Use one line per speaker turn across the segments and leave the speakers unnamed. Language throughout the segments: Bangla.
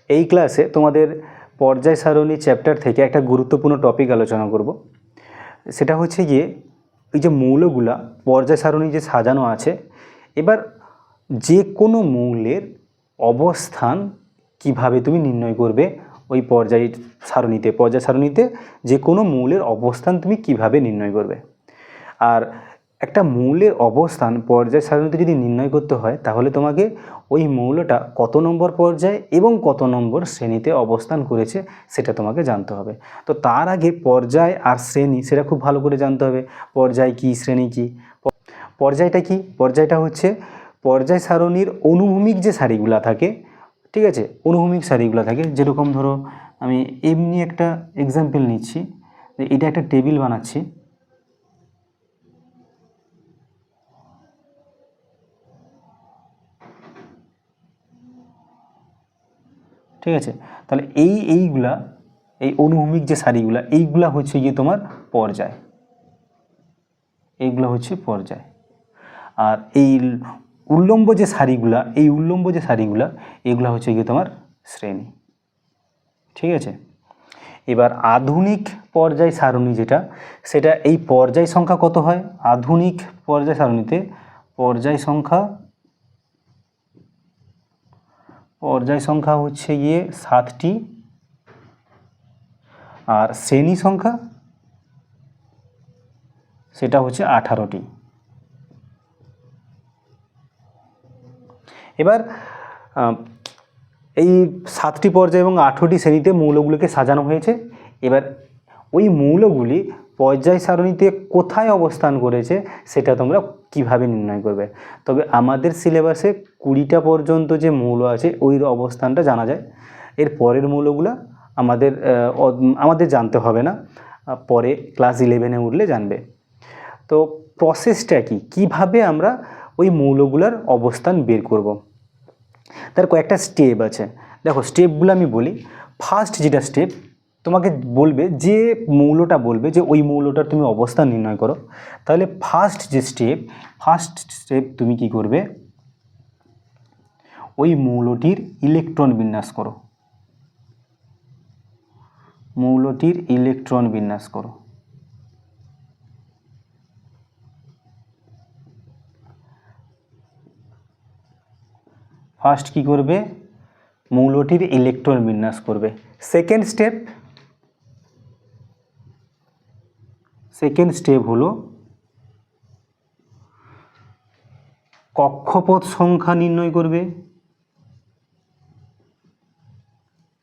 এই ক্লাসে তোমাদের পর্যায় সারণী চ্যাপ্টার থেকে একটা গুরুত্বপূর্ণ টপিক আলোচনা করব। সেটা হচ্ছে গিয়ে এই যে মৌলগুলা পর্যায় সারণী যে সাজানো আছে, এবার যে কোনো মৌলের অবস্থান কিভাবে তুমি নির্ণয় করবে ওই পর্যায় সারণীতে যে কোনো মৌলের অবস্থান তুমি কিভাবে নির্ণয় করবে। আর একটা মৌলের অবস্থান পর্যায় সারণীতে যদি নির্ণয় করতে হয় তাহলে তোমাকে ওই মৌলটা কত নম্বর পর্যায়ে এবং কত নম্বর শ্রেণীতে অবস্থান করেছে সেটা তোমাকে জানতে হবে। তো তার আগে পর্যায় আর শ্রেণী সেটা খুব ভালো করে জানতে হবে। পর্যায় কি, শ্রেণী কি। পর্যায়টা কি? পর্যায়টা হচ্ছে পর্যায় সারণীর অনুভূমিক যে সারিগুলা থাকে, ঠিক আছে, অনুভূমিক সারিগুলো থাকে। যেরকম ধরো আমি এমনি একটা এক্সাম্পল নিচ্ছি, যে এটা একটা টেবিল বানাচ্ছি, ঠিক আছে। তাহলে এইগুলা এই অনুভূমিক যে সারিগুলা এইগুলা হচ্ছে গিয়ে তোমার পর্যায়, এইগুলো হচ্ছে পর্যায়। আর এই উল্লম্ব যে সারিগুলা এগুলো হচ্ছে গিয়ে তোমার শ্রেণী, ঠিক আছে। এবার আধুনিক পর্যায় সারণী যেটা, সেটা এই পর্যায় সংখ্যা কত হয়? আধুনিক পর্যায় সারণীতে পর্যায় সংখ্যা হচ্ছে গিয়ে 7টি, আর শ্রেণী সংখ্যা সেটা হচ্ছে 18টি। এবার এই 7টি পর্যায় এবং 18টি শ্রেণীতে মৌলগুলোকে সাজানো হয়েছে। এবার ওই মৌলগুলি পর্যায় সারণীতে কোথায় অবস্থান করেছে সেটা তোমরা কিভাবে নির্ণয় করবে। তবে আমাদের সিলেবাসে 20টা পর্যন্ত যে মৌল আছে ওই অবস্থানটা জানা যায়। এর পরের মৌলগুলো আমাদের জানতে হবে না, পরে ক্লাস 11-এ উঠলে জানবে। তো প্রসেসটা কি, কিভাবে আমরা ওই মৌলগুলোর অবস্থান বের করব। তার কয়েকটা স্টেপ আছে। দেখো স্টেপগুলো আমি বলি। ফার্স্ট যেটা স্টেপ, তোমাকে বলবে যে মৌলটা বলবে যে ওই মৌলটার তুমি অবস্থান নির্ণয় করো। তাহলে ফার্স্ট স্টেপ তুমি কি করবে? ওই মৌলটির ইলেকট্রন বিন্যাস করো, ফার্স্ট কি করবে? মৌলটির ইলেকট্রন বিন্যাস করবে। সেকেন্ড স্টেপ হলো কক্ষপথ সংখ্যা নির্ণয় করবে।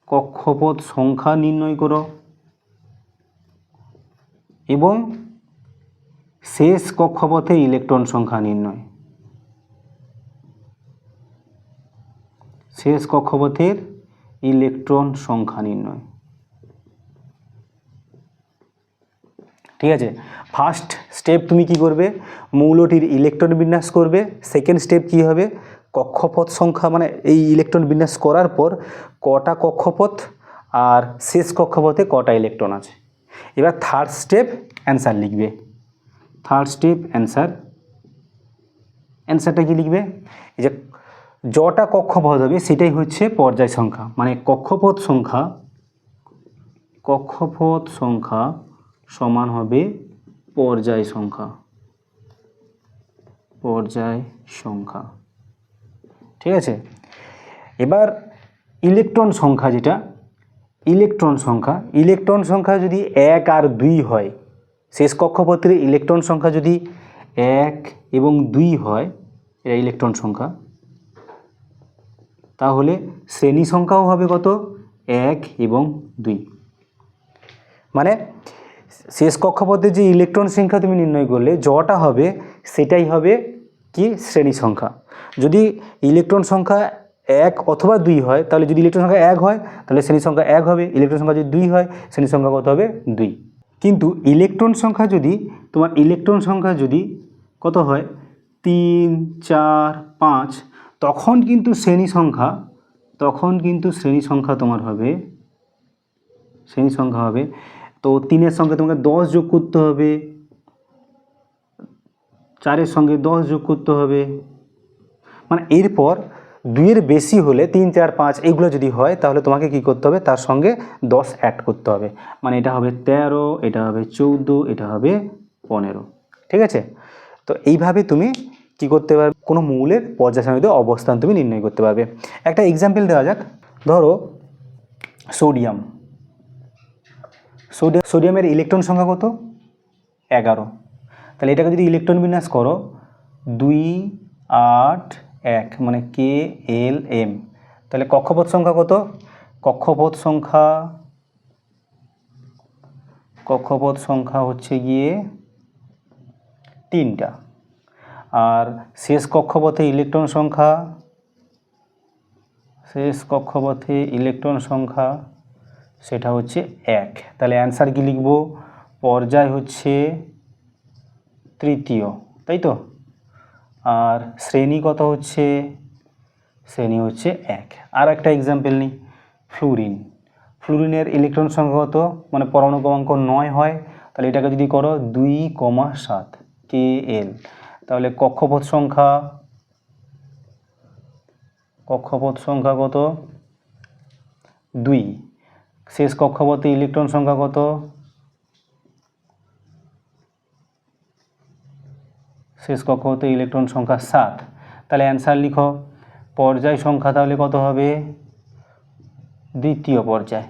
কক্ষপথ সংখ্যা নির্ণয় করো এবং শেষ কক্ষপথে ইলেকট্রন সংখ্যা নির্ণয়। শেষ কক্ষপথের ইলেকট্রন সংখ্যা নির্ণয়, ঠিক আছে। ফার্স্ট স্টেপ তুমি কি করবে? মৌলটির ইলেকট্রন বিন্যাস করবে। সেকেন্ড স্টেপ কি হবে? কক্ষপথ সংখ্যা, মানে এই ইলেকট্রন বিন্যাস করার পর কটা কক্ষপথ আর শেষ কক্ষপথে কটা ইলেকট্রন আছে। এবার থার্ড স্টেপ অ্যান্সার লিখবে। অ্যান্সারটা কি লিখবে? এই যে যটা কক্ষপথ হবে সেটাই হচ্ছে পর্যায় সংখ্যা, মানে কক্ষপথ সংখ্যা সমান হবে পর্যায় সংখ্যা, ঠিক আছে। এবার ইলেকট্রন সংখ্যা যেটা, ইলেকট্রন সংখ্যা যদি 1 আর 2 হয়, শেষ কক্ষপথের ইলেকট্রন সংখ্যা যদি 1 এবং 2 হয়, এটা ইলেকট্রন সংখ্যা, তাহলে শ্রেণী সংখ্যাও হবে কত? 1 এবং 2। মানে শেষ কক্ষপথে যে ইলেকট্রন সংখ্যা তুমি নির্ণয় করলে যটা হবে সেটাই হবে কি? শ্রেণী সংখ্যা। যদি ইলেকট্রন সংখ্যা 1 অথবা 2 হয়, তাহলে যদি ইলেকট্রন সংখ্যা 1 হয় তাহলে শ্রেণী সংখ্যা 1 হবে, ইলেকট্রন সংখ্যা যদি 2 হয় শ্রেণী সংখ্যা কত হবে? 2। কিন্তু ইলেকট্রন সংখ্যা যদি কত হয়? 3, 4, 5, তখন কিন্তু শ্রেণী সংখ্যা তোমার হবে, তো 3-এর সঙ্গে তোমাকে 10 যোগ করতে হবে, 4-এর সঙ্গে 10 যোগ করতে হবে। মানে এরপর 2-এর বেশি হলে 3, 4, 5 এইগুলো যদি হয় তাহলে তোমাকে কি করতে হবে, তার সঙ্গে 10 অ্যাড করতে হবে। মানে এটা হবে 13, এটা হবে 14, এটা হবে 15। ঠিক আছে? তো এইভাবে তুমি কি করতে পারবে, কোনো মৌলের পর্যায় সারণীতে অবস্থান তুমি নির্ণয় করতে পারবে। একটা এক্সাম্পল দেওয়া যাক। ধরো সোডিয়ামের ইলেকট্রন সংখ্যা কত? 11। তাহলে এটাকে যদি ইলেকট্রন বিন্যাস করো 2, 8, 1 মানে KLM, তাহলে কক্ষপথ সংখ্যা কত? কক্ষপথ সংখ্যা হচ্ছে গিয়ে 3টা। আর শেষ কক্ষপথে ইলেকট্রন সংখ্যা সেটা হচ্ছে 1। তাহলে অ্যান্সার কি লিখব? পর্যায় হচ্ছে তৃতীয়, তাই তো? আর শ্রেণী কত হচ্ছে? শ্রেণী হচ্ছে 1। আর একটা এক্সাম্পল নিই, ফ্লুরিনের ইলেকট্রন সংখ্যা কত? মানে পরমাণু ক্রমাঙ্ক 9 হয়। তাহলে এটাকে যদি করো 2,7 KL, তাহলে কক্ষপথ সংখ্যা কত? 2। শেষ কক্ষপথে ইলেকট্রন সংখ্যা কত? শেষ কক্ষপথে ইলেকট্রন সংখ্যা 7। তাহলে অ্যান্সার লিখো। পর্যায় সংখ্যা তাহলে কত হবে? দ্বিতীয় পর্যায়।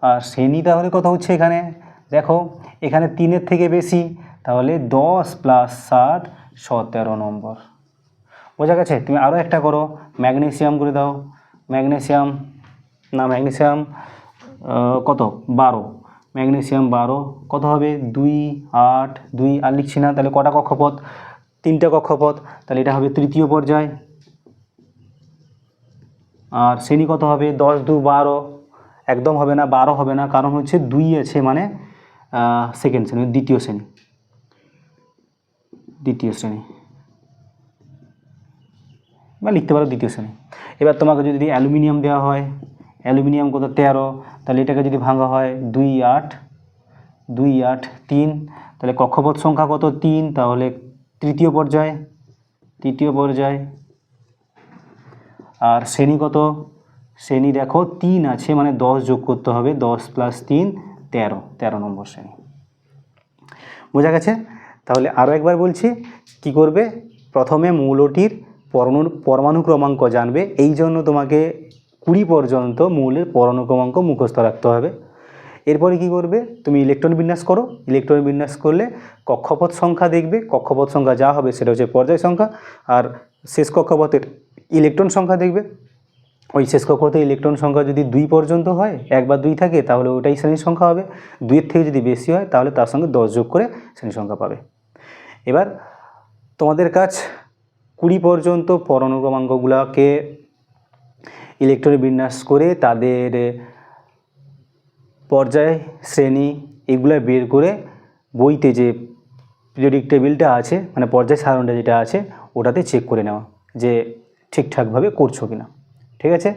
আর শ্রেণী তাহলে কত হচ্ছে এখানে? দেখো এখানে 3-এর থেকে বেশি, তাহলে 10 + 7 17 নম্বর। বোঝা গেছে? তুমি আরও একটা করো, ম্যাগনেসিয়াম করে দাও। ম্যাগনেসিয়াম কত? 12। ম্যাগনেসিয়াম 12 কত হবে? 2, 8, 2 আর লিখছি না। তাহলে কটা কক্ষপথ? 3টা কক্ষপথ। তাহলে এটা হবে তৃতীয় পর্যায়। আর শ্রেণী কত হবে? 10, 2, 12। একদম হবে না, 12 হবে না, কারণ হচ্ছে 2 আছে, মানে সেকেন্ড শ্রেণী, দ্বিতীয় শ্রেণী বা লিখতে পারো দ্বিতীয় শ্রেণী। এবার তোমাকে যদি অ্যালুমিনিয়াম দেওয়া হয়, অ্যালুমিনিয়াম কত? 13। তাহলে এটাকে যদি ভাঙা হয় 2, 8, 3, তাহলে কক্ষপথ সংখ্যা কত? 3। তাহলে তৃতীয় পর্যায়। আর শ্রেণী কত? শ্রেণী দেখো 3 আছে, মানে 10 যোগ করতে হবে, 10 + 3 13 নম্বর শ্রেণী। বোঝা গেছে? তাহলে আরও একবার বলছি, কি করবে? প্রথমে মৌলটির পরমাণু ক্রমাঙ্ক জানবে, এই জন্য তোমাকে 20 পর্যন্ত মৌলের পরমাণু ক্রমাঙ্ক মুখস্থ রাখতে হবে। এরপরে কি করবে? তুমি ইলেকট্রন বিন্যাস করো। ইলেকট্রন বিন্যাস করলে কক্ষপথ সংখ্যা দেখবে, কক্ষপথ সংখ্যা যা হবে সেটা হচ্ছে পর্যায় সংখ্যা। আর শেষ কক্ষপথের ইলেকট্রন সংখ্যা দেখবে। ওই শেষ কক্ষপথে ইলেকট্রন সংখ্যা যদি 2 পর্যন্ত হয়, 1 বা 2 থাকে, তাহলে ওটাই শ্রেণীর সংখ্যা হবে। 2-এর থেকে যদি বেশি হয় তাহলে তার সঙ্গে 10 যোগ করে শ্রেণীর সংখ্যা পাবে। এবার তোমাদের কাজ 20 পর্যন্ত পরমাণু ক্রমাঙ্কগুলোকে ইলেকট্রনে বিন্যাস করে তাদের পর্যায়, শ্রেণী এগুলো বের করে বইতে যে পিরিয়ডিক টেবিলটা আছে, মানে পর্যায় সারণীটা যেটা আছে, ওটাতে চেক করে নেওয়া যে ঠিকঠাকভাবে করছো কিনা। ঠিক আছে?